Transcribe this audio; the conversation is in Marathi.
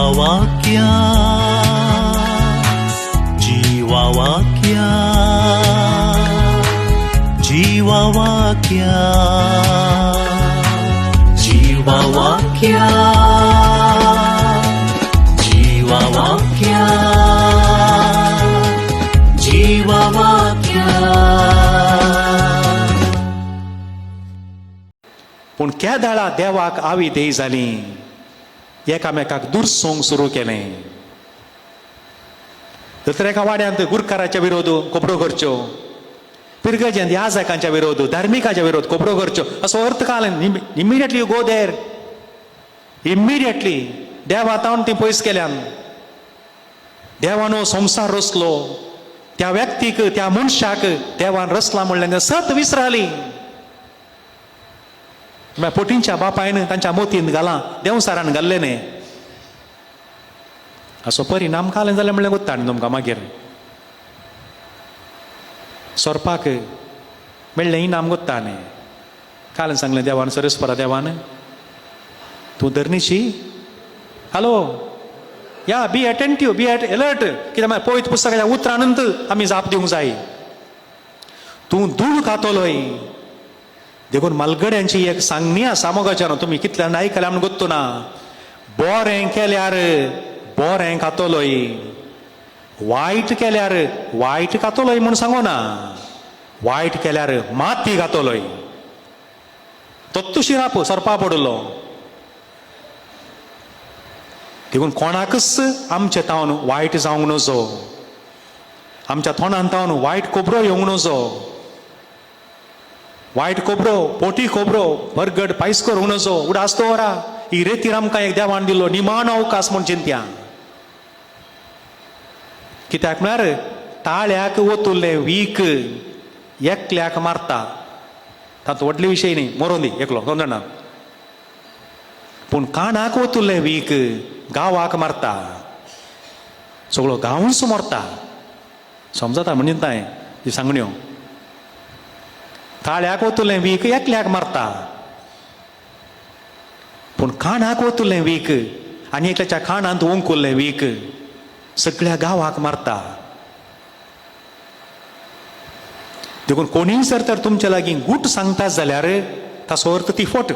जीवावाक्या जीवावाक्या जीवावाक्या जीवावाक्या जीवावाक्या जीवावाक्या. पूण त्या दाळा देवाक आवी देय जाली, एकामेकाक दूर सोंग सुरू केलें. तर एका वाड्यांत गुरकाराच्या विरोध कोपडो करच्यो, पिरगज्यांत याजकांच्या विरोध, धार्मिकाच्या विरोध कोपडो करच्यो, असो अर्थ कालन. Immediately you go there, immediately देवातावन ती पयस केल्यान. देवानो संसार रचलो, त्या व्यक्तीक त्या मनशाक देवान रचला म्हणल्यार सत विसराली. पोटींच्या बापायन तांच्या मोतीन घालां देवसारान घाल्ले न्ही, असो परिणाम कालें जालें म्हणल्यार गोत्ता न्ही तुमकां. मागीर सोरपाक मेळ्ळें इनाम गोत्ता न्ही. कालें सांगलें देवान, सरस्परा देवान, तूं धरणीशी हॅलो या बी अटेंटिव्ह, बी अलर्ट. कित्याक म्हळ्यार पळयत पुस्तकाच्या उतरानंत आमी जाप दिवंक जाय. तूं धूळ खातलोय. देखून मालगड्यांची एक सांगणी आसा मोगाच्यान, तुमी कितल्यान आयकल्या म्हूण गोत्तू ना. बोरें केल्यार बोरें खातलोय, वायट केल्यार वायट खातलोय म्हूण सांगो ना. वायट केल्यार माती घातलोय. तत्तुशी राप सरपा पडलो. देखून कोणाकच आमचे तावन वायट जावंक नजो, आमच्या तोंडान तावन वायट कोबरो येवंक नजो. वायट कोबरो, पोटी कोबरो बरगड पायस करूंक नजो. उडास दवरा. ही रेतीर आमकां एक देवान दिलो निमाण अवकाश म्हूण चिंत्या. कित्याक म्हळ्यार ताळ्याक वतुल्ले वीक एकल्याक मारता. तातूंत व्हडले विशय न्ही, मरोन दी एकलो 2 जाणां. पूण कानाक वतुल्ले वीक गांवाक मारता, सगळो गांवूच मरता. समजता म्हणजे ताय ती सांगण्यो. ताळ्याक वतुल्लें वीक एकल्याक मारता, पूण कानाक वतुल्लें वीक आनी एकल्याच्या कानांत ओंकुल्लें वीक सगळ्या गांवाक मारता. देखून कोणीय जर तर तुमच्या लागीं गूट सांगता जाल्यार ताचो अर्थ ती फट.